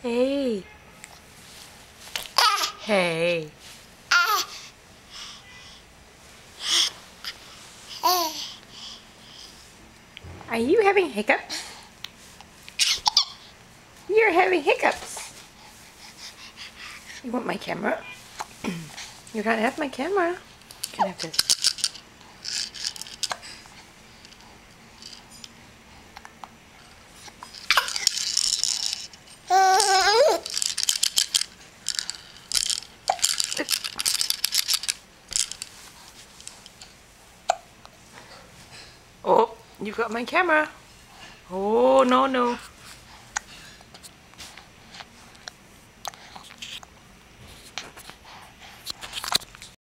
Hey. Hey. Are you having hiccups? You're having hiccups. You want my camera? You can't have my camera. You can have this. Oh, you got my camera. Oh, no, no.